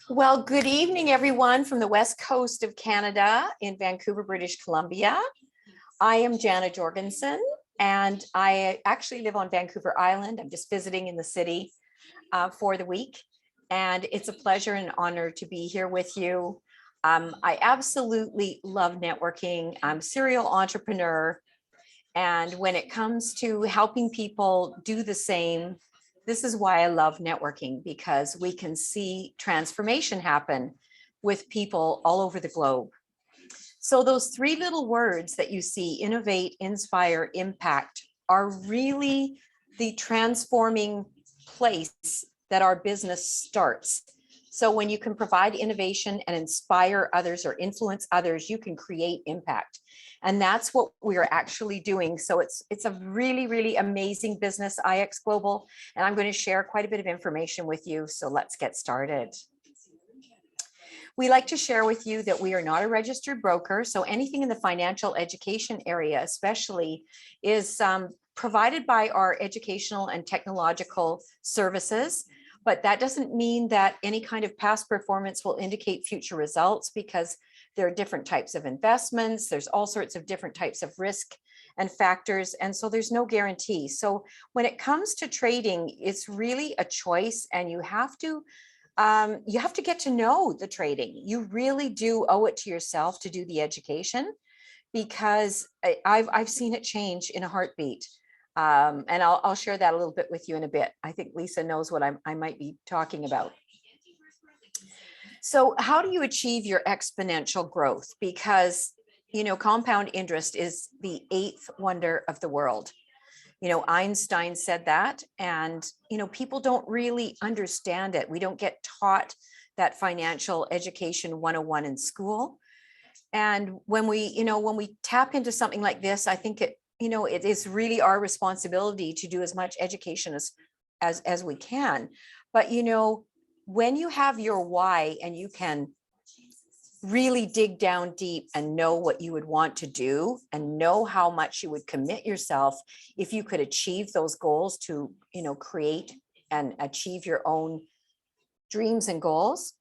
Well, good evening, everyone from the west coast of Canada in Vancouver, British Columbia. I am Jana Jorgenson, and I actually live on Vancouver Island. I'm just visiting in the city for the week, and it's a pleasure and honor to be here with you. I absolutely love networking. I'm a serial entrepreneur, and when it comes to helping people do the same, this is why I love networking, because we can see transformation happen with people all over the globe. So those three little words that you see, innovate, inspire, impact, are really the transforming place that our business starts. So when you can provide innovation and inspire others or influence others, you can create impact. And that's what we are actually doing. So it's a really, really amazing business, ixglobal, and I'm going to share quite a bit of information with you. So let's get started. We like to share with you that we are not a registered broker. So anything in the financial education area, especially, is provided by our educational and technological services. But that doesn't mean that any kind of past performance will indicate future results, because there are different types of investments. There's all sorts of different types of risk and factors. And so there's no guarantee. So when it comes to trading, it's really a choice, and you have to get to know the trading. You really do owe it to yourself to do the education, because I've seen it change in a heartbeat. And I'll share that a little bit with you in a bit. I think Lisa knows what I might be talking about. So how do you achieve your exponential growth? Because, compound interest is the eighth wonder of the world. Einstein said that, and, people don't really understand it. We don't get taught that financial education 101 in school. And when we tap into something like this, I think it is really our responsibility to do as much education as we can. But, when you have your why and you can really dig down deep and know what you would want to do and know how much you would commit yourself if you could achieve those goals to, create and achieve your own dreams and goals,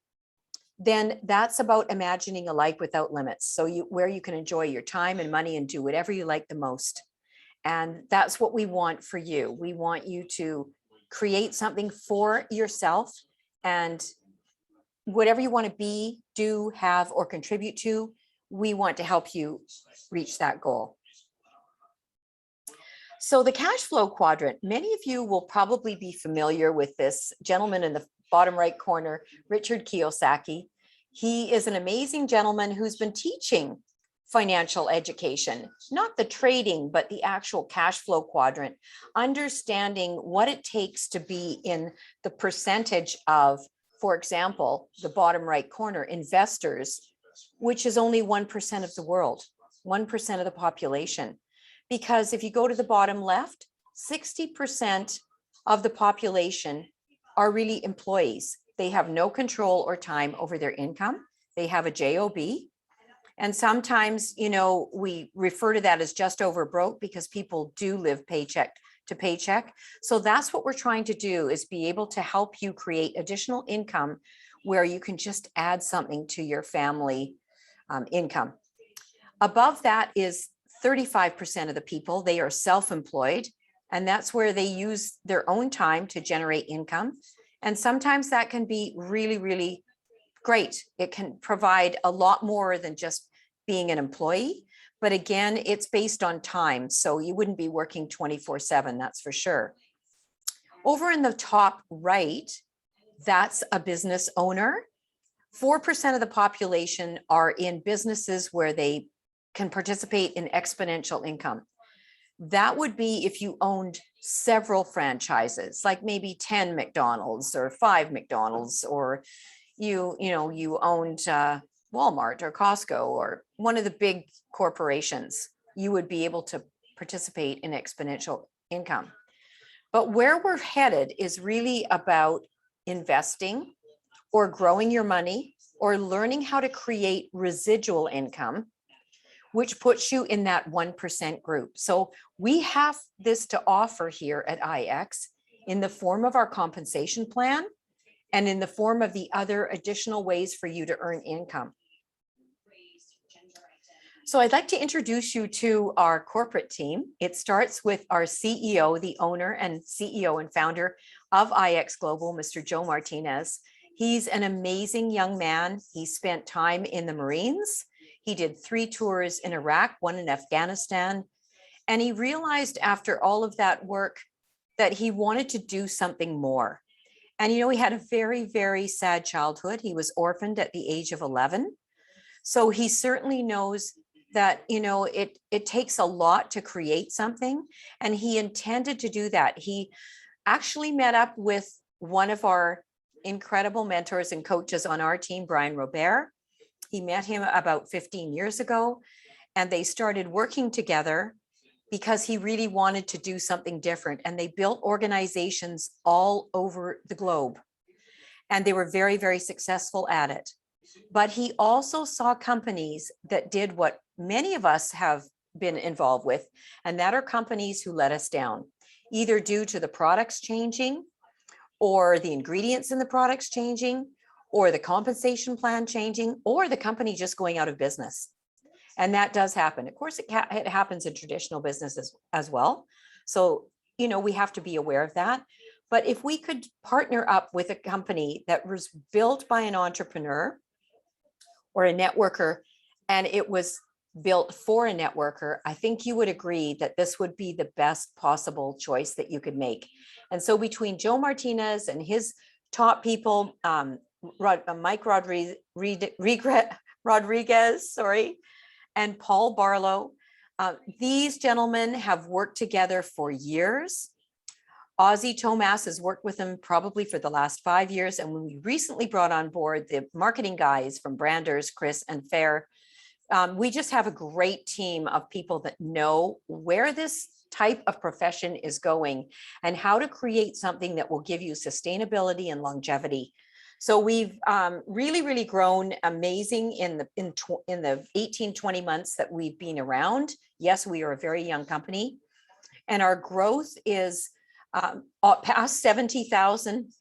then that's about imagining a life without limits. So where you can enjoy your time and money and do whatever you like the most. And that's what we want for you. We want you to create something for yourself, and whatever you want to be, do, have, or contribute to, we want to help you reach that goal. So the cash flow quadrant, many of you will probably be familiar with this gentleman in the bottom right corner, Richard Kiyosaki. He is an amazing gentleman who's been teaching financial education, not the trading, but the actual cash flow quadrant, understanding what it takes to be in the percentage of, for example, the bottom right corner, investors, which is only 1% of the world, 1% of the population. Because if you go to the bottom left, 60% of the population are really employees. They have no control or time over their income. They have a job. And sometimes, we refer to that as just over broke, because people do live paycheck to paycheck. So that's what we're trying to do, is be able to help you create additional income where you can just add something to your family income. Above that is 35% of the people. They are self-employed, and that's where they use their own time to generate income. And sometimes that can be really, really great. It can provide a lot more than just being an employee. But again, it's based on time. So you wouldn't be working 24/7, that's for sure. Over in the top right, that's a business owner. 4% of the population are in businesses where they can participate in exponential income. That would be if you owned several franchises, like maybe 10 McDonald's or 5 McDonald's, or you owned Walmart or Costco or one of the big corporations. You would be able to participate in exponential income. But where we're headed is really about investing or growing your money or learning how to create residual income, which puts you in that 1% group. So we have this to offer here at IX in the form of our compensation plan and in the form of the other additional ways for you to earn income. So I'd like to introduce you to our corporate team. It starts with our CEO, the owner and CEO and founder of ixglobal, Mr. Joe Martinez. He's an amazing young man. He spent time in the Marines. He did 3 tours in Iraq, 1 in Afghanistan. And he realized after all of that work that he wanted to do something more. And, you know, he had a very, very sad childhood. He was orphaned at the age of 11. So he certainly knows that, you know, it takes a lot to create something. And he intended to do that. He actually met up with one of our incredible mentors and coaches on our team, Brian Robert. He met him about 15 years ago, and they started working together because he really wanted to do something different. And they built organizations all over the globe. And they were very, very successful at it. But he also saw companies that did what many of us have been involved with, and that are companies who let us down, either due to the products changing, or the ingredients in the products changing, or the compensation plan changing, or the company just going out of business. And that does happen. Of course, it happens in traditional businesses as well. So, you know, we have to be aware of that. But if we could partner up with a company that was built by an entrepreneur or a networker, and it was built for a networker, I think you would agree that this would be the best possible choice that you could make. And so between Joe Martinez and his top people, Mike Rodriguez, and Paul Barlow, these gentlemen have worked together for years. Ozzy Tomas has worked with them probably for the last 5 years. And when we recently brought on board the marketing guys from Branders, Chris and Fair, we just have a great team of people that know where this type of profession is going and how to create something that will give you sustainability and longevity. So we've really, really grown amazing in the 18, 20 months that we've been around. Yes, we are a very young company, and our growth is past 70,000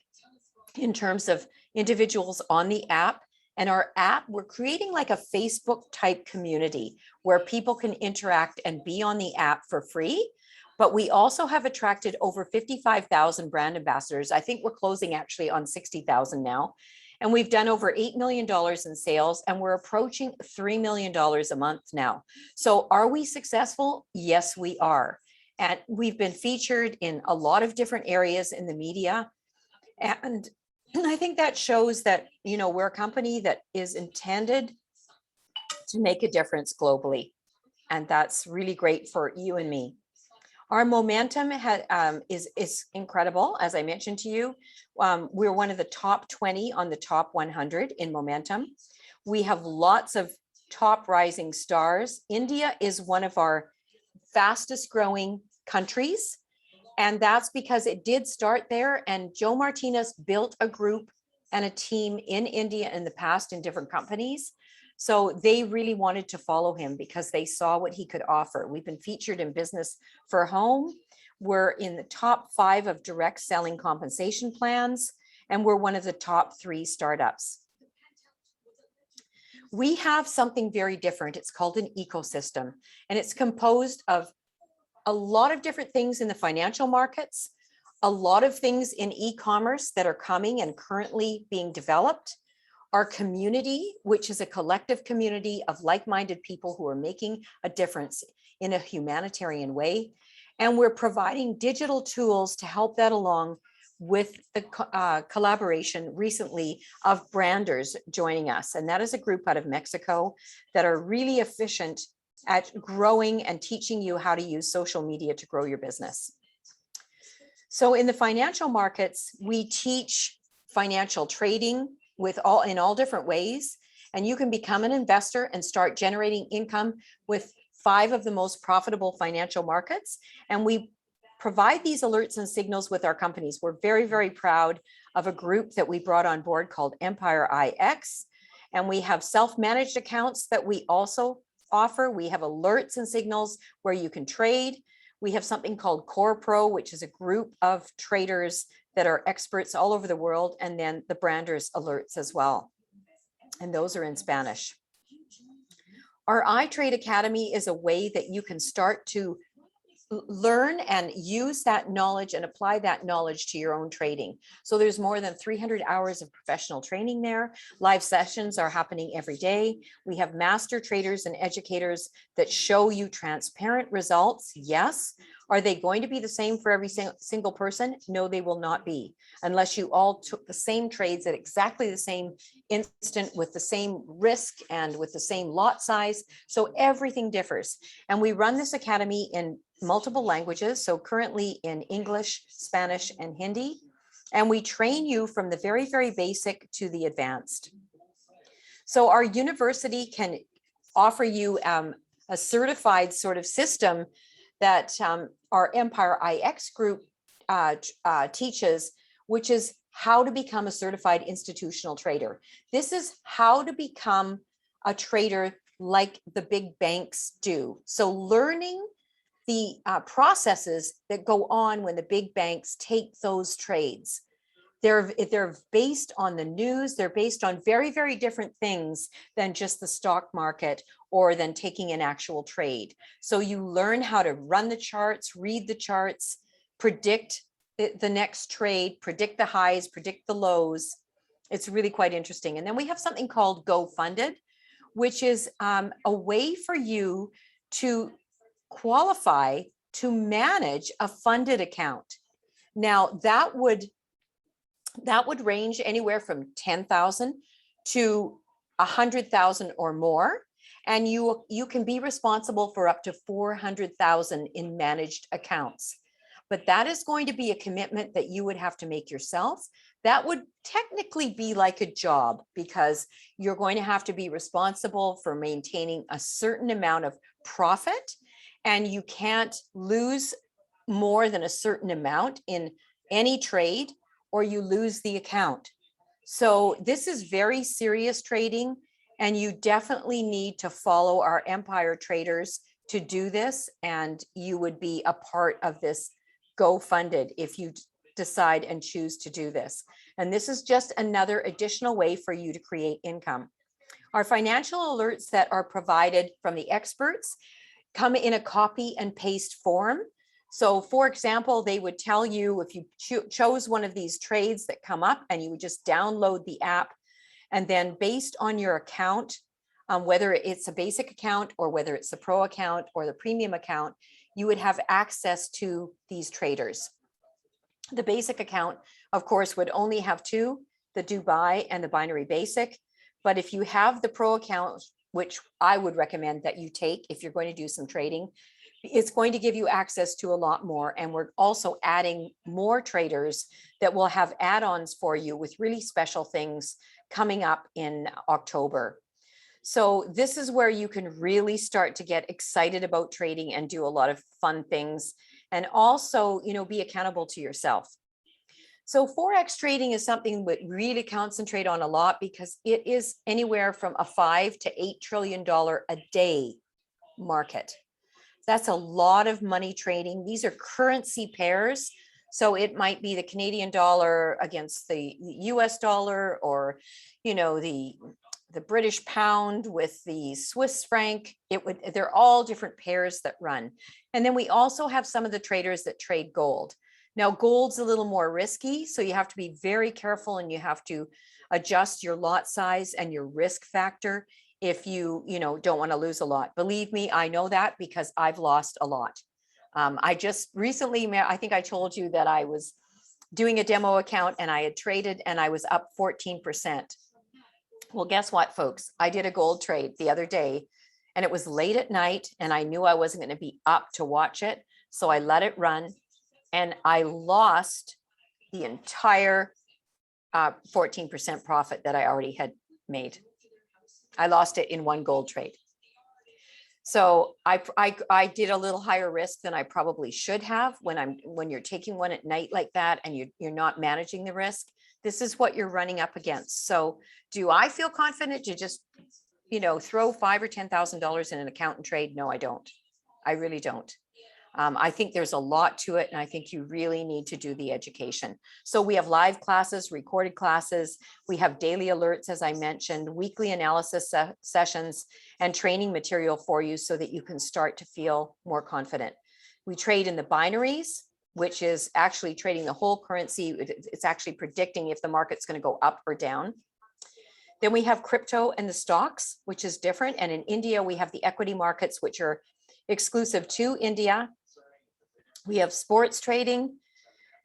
in terms of individuals on the app. And our app, we're creating like a Facebook type community where people can interact and be on the app for free. But we also have attracted over 55,000 brand ambassadors. I think we're closing actually on 60,000 now. And we've done over $8 million in sales, and we're approaching $3 million a month now. So are we successful? Yes, we are. And we've been featured in a lot of different areas in the media. And I think that shows that, you know, we're a company that is intended to make a difference globally. And that's really great for you and me. Our momentum is incredible. As I mentioned to you, we're one of the top 20 on the top 100 in momentum. We have lots of top rising stars. India is one of our fastest growing countries. And that's because it did start there. And Joe Martinez built a group and a team in India in the past in different companies. So they really wanted to follow him because they saw what he could offer. We've been featured in Business for Home. We're in the top 5 of direct selling compensation plans, and we're one of the top 3 startups. We have something very different. It's called an ecosystem, and it's composed of a lot of different things in the financial markets, a lot of things in e-commerce that are coming and currently being developed, our community, which is a collective community of like-minded people who are making a difference in a humanitarian way. And we're providing digital tools to help that along with the collaboration recently of Branders joining us. And that is a group out of Mexico that are really efficient at growing and teaching you how to use social media to grow your business. So in the financial markets, we teach financial trading in all different ways. And you can become an investor and start generating income with 5 of the most profitable financial markets. And we provide these alerts and signals with our companies. We're very, very proud of a group that we brought on board called Empire IX. And we have self-managed accounts that we also offer. We have alerts and signals where you can trade. We have something called Core Pro, which is a group of traders that are experts all over the world, and then the branders alerts as well. And those are in Spanish. Our iTrade Academy is a way that you can start to learn and use that knowledge and apply that knowledge to your own trading. So there's more than 300 hours of professional training there. Live sessions are happening every day. We have master traders and educators that show you transparent results. Yes. Are they going to be the same for every single person? No, they will not be, unless you all took the same trades at exactly the same instant with the same risk and with the same lot size. So everything differs. And we run this academy in multiple languages. So currently in English, Spanish, and Hindi. And we train you from the very, very basic to the advanced. So our university can offer you a certified sort of system that our Empire IX group teaches, which is how to become a certified institutional trader. This is how to become a trader like the big banks do. So learning the processes that go on when the big banks take those trades. They're based on the news. They're based on very, very different things than just the stock market or than taking an actual trade. So you learn how to run the charts, read the charts, predict the next trade, predict the highs, predict the lows. It's really quite interesting. And then we have something called Go Funded, which is a way for you to qualify to manage a funded account. Now that would range anywhere from 10,000 to 100,000 or more. And you can be responsible for up to 400,000 in managed accounts. But that is going to be a commitment that you would have to make yourself. That would technically be like a job, because you're going to have to be responsible for maintaining a certain amount of profit, and you can't lose more than a certain amount in any trade, or you lose the account. So this is very serious trading, and you definitely need to follow our Empire traders to do this, and you would be a part of this Go Funded if you decide and choose to do this. And this is just another additional way for you to create income. Our financial alerts that are provided from the experts come in a copy and paste form. So for example, they would tell you if you chose one of these trades that come up, and you would just download the app, and then based on your account, whether it's a basic account or whether it's the pro account or the premium account, you would have access to these traders. The basic account, of course, would only have two, the Dubai and the binary basic. But if you have the pro account, which I would recommend that you take if you're going to do some trading, it's going to give you access to a lot more. And we're also adding more traders that will have add-ons for you with really special things coming up in October. So this is where you can really start to get excited about trading and do a lot of fun things, and also, be accountable to yourself. So Forex trading is something we really concentrate on a lot, because it is anywhere from a $5 to $8 trillion a day market. That's a lot of money trading. These are currency pairs. So it might be the Canadian dollar against the US dollar, or, the British pound with the Swiss franc. They're all different pairs that run. And then we also have some of the traders that trade gold. Now, gold's a little more risky, so you have to be very careful, and you have to adjust your lot size and your risk factor if you don't want to lose a lot. Believe me, I know that, because I've lost a lot. I just recently, I think I told you that I was doing a demo account and I had traded and I was up 14%. Well, guess what, folks? I did a gold trade the other day, and it was late at night, and I knew I wasn't going to be up to watch it. So I let it run, and I lost the entire 14% profit that I already had made. I lost it in one gold trade. So I did a little higher risk than I probably should have when you're taking one at night like that, and you're not managing the risk. This is what you're running up against. So do I feel confident to just, throw $5,000 or $10,000 in an account and trade? No, I don't. I really don't. I think there's a lot to it, and I think you really need to do the education. So we have live classes, recorded classes. We have daily alerts, as I mentioned, weekly analysis sessions, and training material for you so that you can start to feel more confident. We trade in the binaries, which is actually trading the whole currency. It's actually predicting if the market's going to go up or down. Then we have crypto and the stocks, which is different. And in India, we have the equity markets, which are exclusive to India. We have sports trading,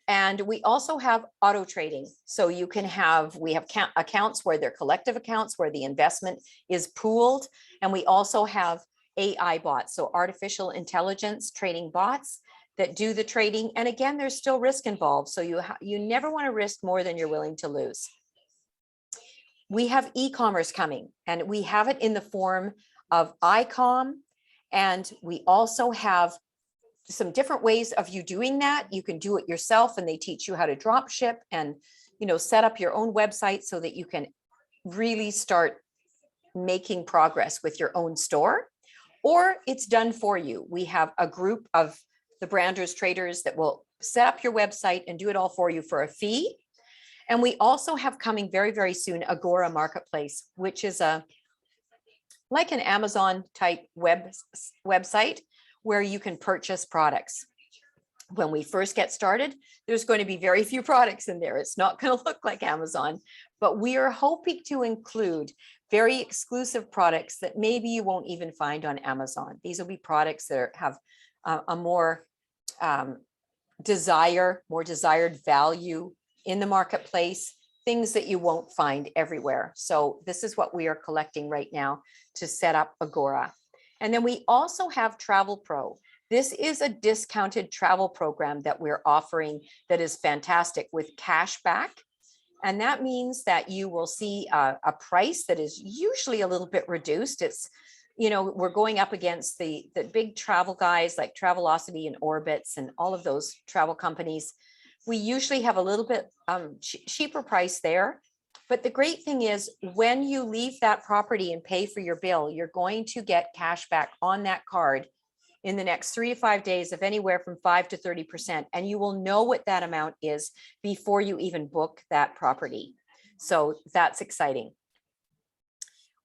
and we also have auto trading. So you can have, we have accounts where they're collective accounts where the investment is pooled. And we also have AI bots, so artificial intelligence trading bots that do the trading. And again, there's still risk involved. So you never want to risk more than you're willing to lose. We have e-commerce coming, and we have it in the form of ICOM. And we also have some different ways of you doing that. You can do it yourself, and they teach you how to drop ship and, set up your own website so that you can really start making progress with your own store, or it's done for you. We have a group of the branders traders that will set up your website and do it all for you for a fee. And we also have coming very, very soon, Agora Marketplace, which is like an Amazon type website where you can purchase products. When we first get started, there's going to be very few products in there. It's not going to look like Amazon, but we are hoping to include very exclusive products that maybe you won't even find on Amazon. These will be products that have a more desired value in the marketplace, things that you won't find everywhere. So this is what we are collecting right now to set up Agora. And then we also have Travel Pro. This is a discounted travel program that we're offering that is fantastic with cash back. And that means that you will see a price that is usually a little bit reduced. It's, we're going up against the big travel guys like Travelocity and Orbitz and all of those travel companies. We usually have a little bit cheaper price there. But the great thing is when you leave that property and pay for your bill, you're going to get cash back on that card in the next 3 to 5 days of anywhere from 5 to 30%. And you will know what that amount is before you even book that property. So that's exciting.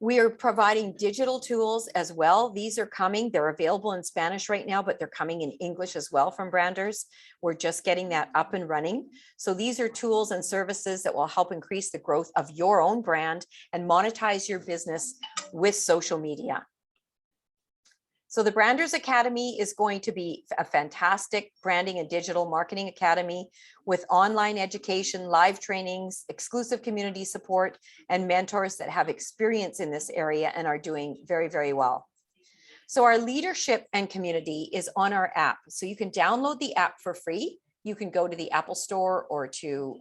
We are providing digital tools as well. These are coming. They're available in Spanish right now, but they're coming in English as well from Branders. We're just getting that up and running. So these are tools and services that will help increase the growth of your own brand and monetize your business with social media. So the Branders Academy is going to be a fantastic branding and digital marketing academy with online education, live trainings, exclusive community support, and mentors that have experience in this area and are doing very, very well. So our leadership and community is on our app. So you can download the app for free. You can go to the Apple Store or to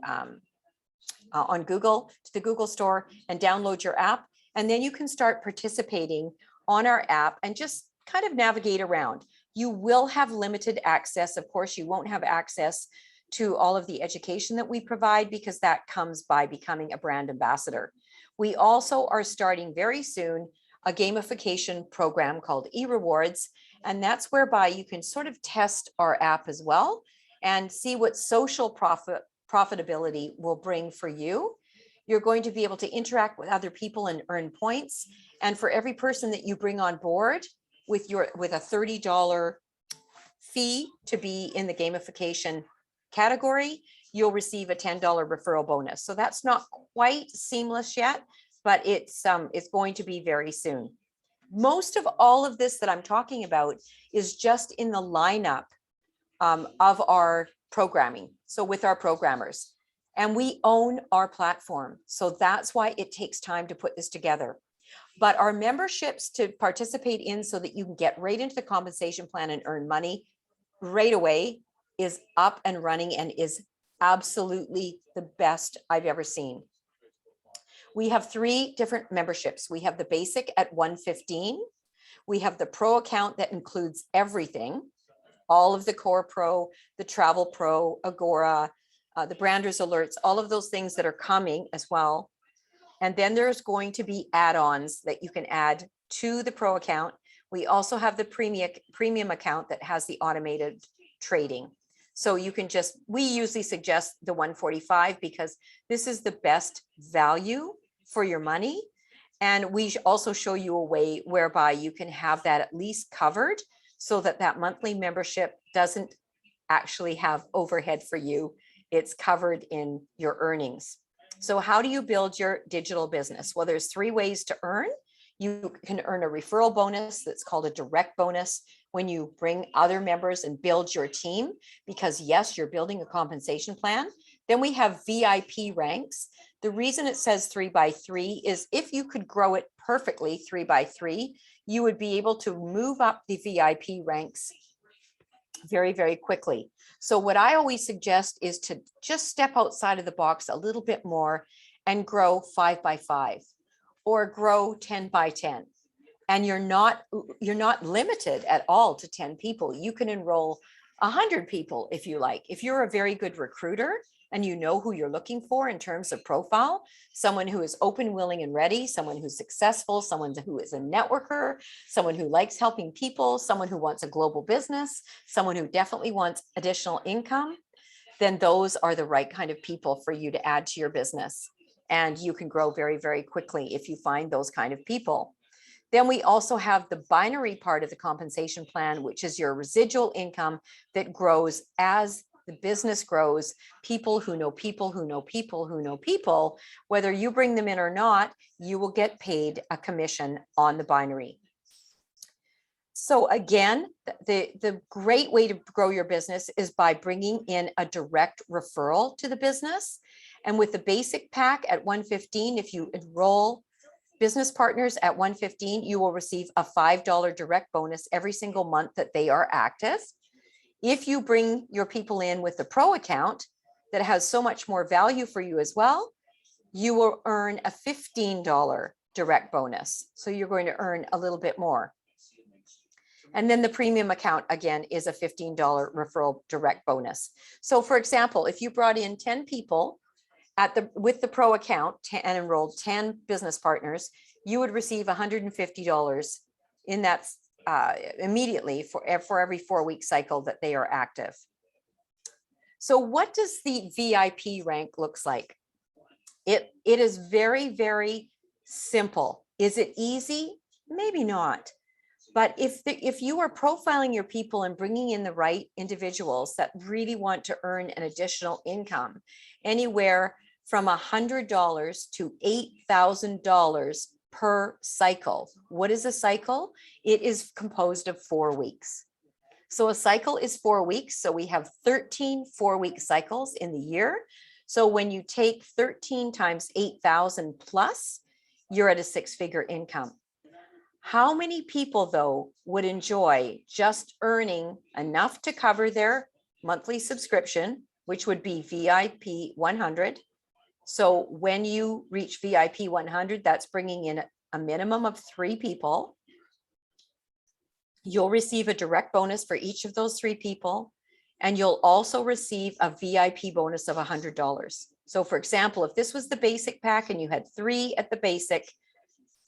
on Google, to the Google Store, and download your app. And then you can start participating on our app and just kind of navigate around. You will have limited access. Of course, you won't have access to all of the education that we provide because that comes by becoming a brand ambassador. We also are starting very soon a gamification program called eRewards, and that's whereby you can sort of test our app as well and see what social profitability will bring for you. You're going to be able to interact with other people and earn points. And for every person that you bring on board, with a $30 fee to be in the gamification category, you'll receive a $10 referral bonus. So that's not quite seamless yet, but it's going to be very soon. Most of all of this that I'm talking about is just in the lineup of our programming. So with our programmers, and we own our platform. So that's why it takes time to put this together. But our memberships to participate in so that you can get right into the compensation plan and earn money right away is up and running and is absolutely the best I've ever seen. We have 3 different memberships. We have the basic at $115. We have the pro account that includes everything, all of the core pro, the travel pro, Agora, the branders alerts, all of those things that are coming as well. And then there's going to be add-ons that you can add to the pro account, We also have the premium account that has the automated trading. So you can just, we usually suggest the 145 because this is the best value for your money. And we also show you a way whereby you can have that at least covered so that that monthly membership doesn't actually have overhead for you. It's covered in your earnings. So how do you build your digital business? Well, there's 3 ways to earn. You can earn a referral bonus that's called a direct bonus when you bring other members and build your team, because yes, you're building a compensation plan. Then we have VIP ranks. The reason it says 3 by 3 is if you could grow it perfectly 3 by 3, you would be able to move up the VIP ranks very, very quickly. So what I always suggest is to just step outside of the box a little bit more and grow 5 by 5 or grow 10 by 10. And you're not limited at all to 10 people. You can enroll 100 people if you like. If you're a very good recruiter and you know who you're looking for in terms of profile, someone who is open, willing, and ready, someone who's successful, someone who is a networker, someone who likes helping people, someone who wants a global business, someone who definitely wants additional income, then those are the right kind of people for you to add to your business. And you can grow very, very quickly if you find those kind of people. Then we also have the binary part of the compensation plan, which is your residual income that grows as the business grows. People who know people who know people who know people, whether you bring them in or not, you will get paid a commission on the binary. So again, the great way to grow your business is by bringing in a direct referral to the business. And with the basic pack at 115, if you enroll business partners at 115, you will receive a $5 direct bonus every single month that they are active. If you bring your people in with the pro account that has so much more value for you as well, you will earn a $15 direct bonus. So you're going to earn a little bit more. And then the premium account, again, is a $15 referral direct bonus. So for example, if you brought in 10 people with the pro account and enrolled 10 business partners, you would receive $150 in that immediately for every 4-week cycle that they are active. So what does the VIP rank looks like? It is very, very simple. Is it easy? Maybe not. But if you are profiling your people and bringing in the right individuals that really want to earn an additional income, anywhere from $100 to $8,000 per cycle. What is a cycle? It is composed of 4 weeks. So a cycle is 4 weeks. So we have 13 4-week cycles in the year. So when you take 13 times 8,000 plus, you're at a 6-figure income. How many people, though, would enjoy just earning enough to cover their monthly subscription, which would be VIP 100? So when you reach VIP 100, that's bringing in a minimum of 3 people. You'll receive a direct bonus for each of those 3 people. And you'll also receive a VIP bonus of $100. So for example, if this was the basic pack and you had 3 at the basic,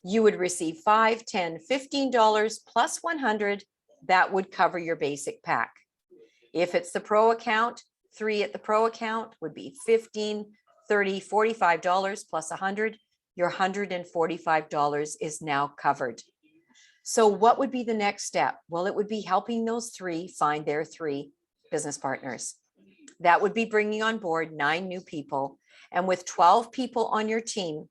you would receive $5, $10, $15 plus 100. That would cover your basic pack. If it's the pro account, 3 at the pro account would be $15, $30, $45 plus 100. Your $145 is now covered. So what would be the next step? Well, it would be helping those 3 find their 3 business partners. That would be bringing on board 9 new people. And with 12 people on your team,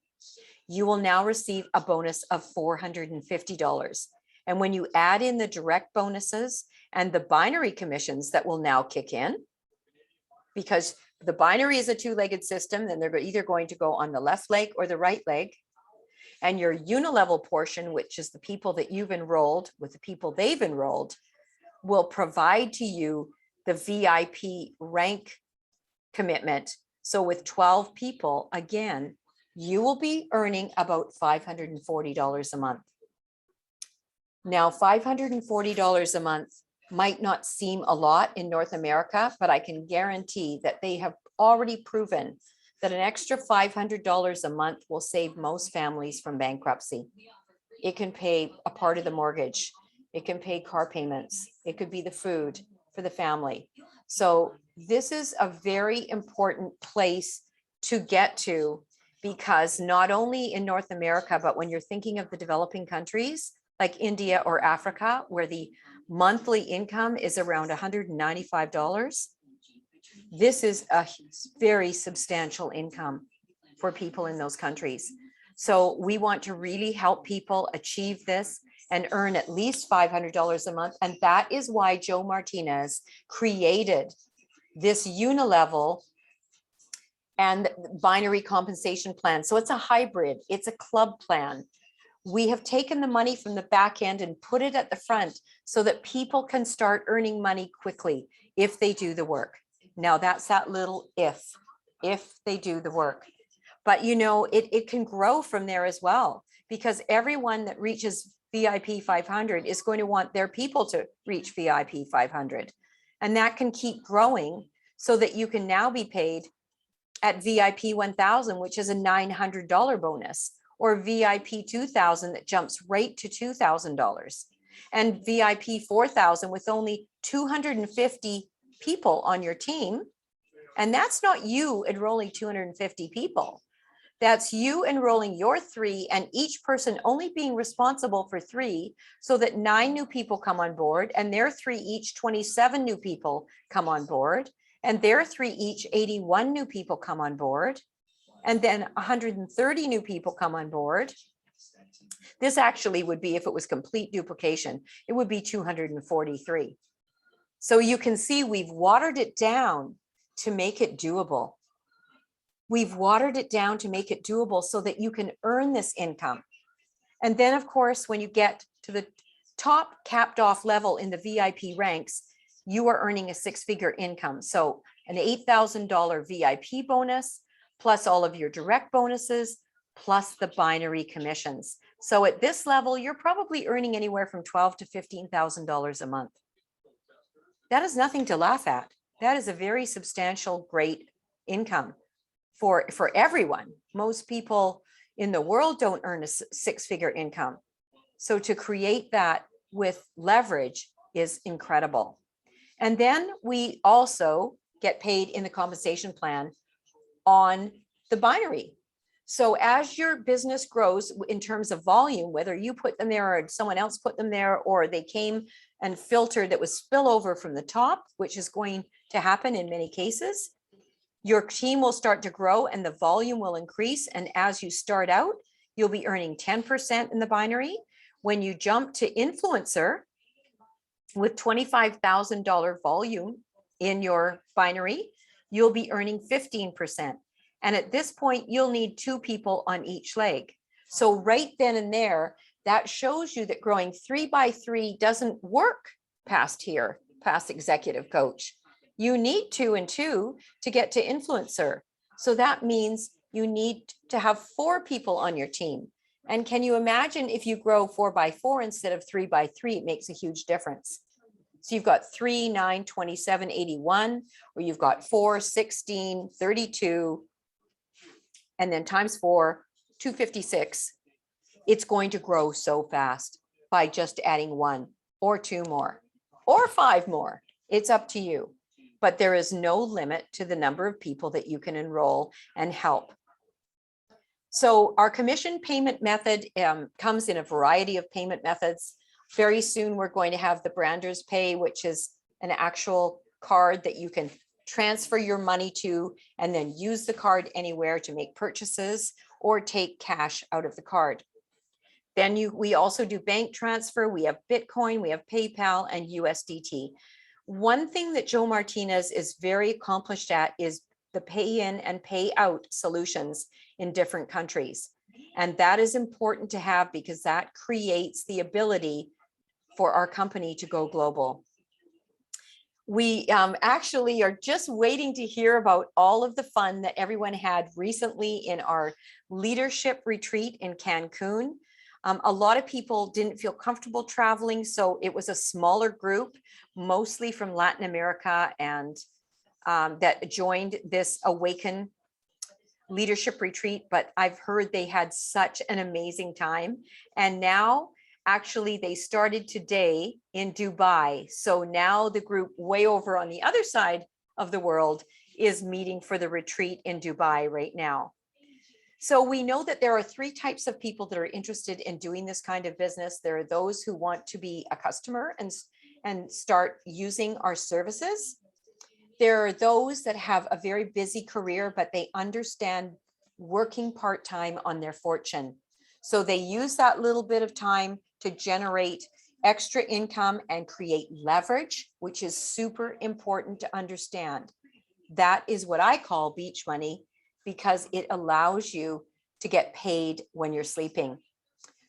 you will now receive a bonus of $450. And when you add in the direct bonuses and the binary commissions that will now kick in, because the binary is a 2-legged system, then they're either going to go on the left leg or the right leg. And your unilevel portion, which is the people that you've enrolled with the people they've enrolled, will provide to you the VIP rank commitment. So with 12 people, again, you will be earning about $540 a month. Now, $540 a month might not seem a lot in North America, but I can guarantee that they have already proven that an extra $500 a month will save most families from bankruptcy. It can pay a part of the mortgage. It can pay car payments. It could be the food for the family. So this is a very important place to get to, because not only in North America, but when you're thinking of the developing countries like India or Africa, where the monthly income is around $195, this is a very substantial income for people in those countries. So we want to really help people achieve this and earn at least $500 a month. And that is why Joe Martinez created this unilevel and binary compensation plan. So it's a hybrid, it's a club plan. We have taken the money from the back end and put it at the front so that people can start earning money quickly if they do the work. Now that's that little if they do the work. But you know, it can grow from there as well, because everyone that reaches VIP 500 is going to want their people to reach VIP 500. And that can keep growing so that you can now be paid at VIP 1000, which is a $900 bonus, or VIP 2000 that jumps right to $2,000, and VIP 4000 with only 250 people on your team. And that's not you enrolling 250 people. That's you enrolling your 3 and each person only being responsible for 3, so that 9 new people come on board, and their 3 each 27 new people come on board, and their 3 each 81 new people come on board, and then 130 new people come on board. This actually would be, if it was complete duplication, it would be 243. So you can see we've watered it down to make it doable. We've watered it down to make it doable so that you can earn this income. And then, of course, when you get to the top capped off level in the VIP ranks, you are earning a 6-figure income. So an $8,000 VIP bonus, plus all of your direct bonuses, plus the binary commissions. So at this level, you're probably earning anywhere from $12,000 to $15,000 a month. That is nothing to laugh at. That is a very substantial, great income for everyone. Most people in the world don't earn a 6-figure income. So to create that with leverage is incredible. And then we also get paid in the compensation plan on the binary. So as your business grows in terms of volume, whether you put them there or someone else put them there, or they came and filtered that was spillover from the top, which is going to happen in many cases, your team will start to grow and the volume will increase. And as you start out, you'll be earning 10% in the binary. When you jump to influencer with $25,000 volume in your binary, you'll be earning 15%. And at this point, you'll need 2 people on each leg. So right then and there, that shows you that growing 3 by 3 doesn't work past here, past executive coach. You need 2 and 2 to get to influencer. So that means you need to have 4 people on your team. And can you imagine if you grow 4 by 4 instead of 3 by 3, it makes a huge difference. So you've got 3, 9, 27, 81, or you've got 4, 16, 32, and then times 4, 256. It's going to grow so fast by just adding 1 or 2 more or 5 more. It's up to you. But there is no limit to the number of people that you can enroll and help. So our commission payment method comes in a variety of payment methods. Very soon, we're going to have the Branders Pay, which is an actual card that you can transfer your money to and then use the card anywhere to make purchases or take cash out of the card. Then we also do bank transfer. We have Bitcoin, we have PayPal, and USDT. One thing that Joe Martinez is very accomplished at is the pay in and pay out solutions in different countries. And that is important to have because that creates the ability for our company to go global. We actually are just waiting to hear about all of the fun that everyone had recently in our leadership retreat in Cancun. A lot of people didn't feel comfortable traveling, so it was a smaller group, mostly from Latin America, and that joined this Awaken leadership retreat. But I've heard they had such an amazing time. And now Actually, they started today in Dubai. So now the group way over on the other side of the world is meeting for the retreat in Dubai right now. So we know that there are three types of people that are interested in doing this kind of business. There are those who want to be a customer and start using our services. There are those that have a very busy career, but they understand working part-time on their fortune. So they use that little bit of time to generate extra income and create leverage, which is super important to understand. That is what I call beach money, because it allows you to get paid when you're sleeping.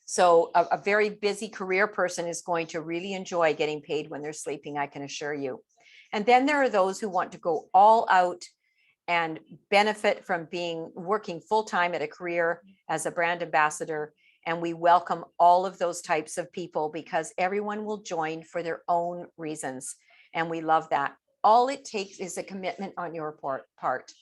So a very busy career person is going to really enjoy getting paid when they're sleeping, I can assure you. And then there are those who want to go all out and benefit from working full-time at a career as a brand ambassador. And we welcome all of those types of people because everyone will join for their own reasons. And we love that. All it takes is a commitment on your part.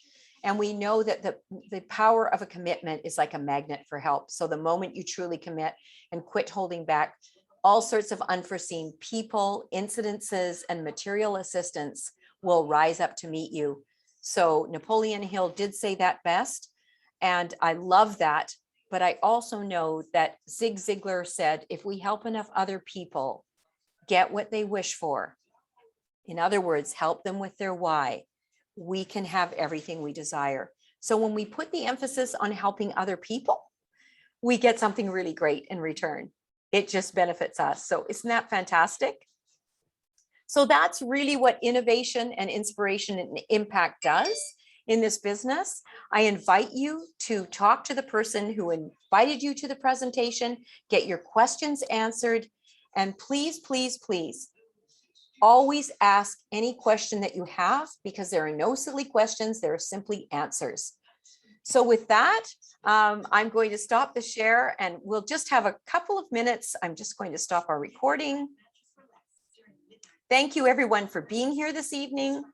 And we know that the power of a commitment is like a magnet for help. So the moment you truly commit and quit holding back, all sorts of unforeseen people, incidences, and material assistance will rise up to meet you. So Napoleon Hill did say that best. And I love that. But I also know that Zig Ziglar said, if we help enough other people get what they wish for, in other words, help them with their why, we can have everything we desire. So when we put the emphasis on helping other people, we get something really great in return. It just benefits us. So isn't that fantastic? So that's really what innovation and inspiration and impact does in this business. I invite you to talk to the person who invited you to the presentation, get your questions answered, and please, please, please, always ask any question that you have, because there are no silly questions, there are simply answers. So with that, I'm going to stop the share and we'll just have a couple of minutes. I'm just going to stop our recording. Thank you everyone for being here this evening.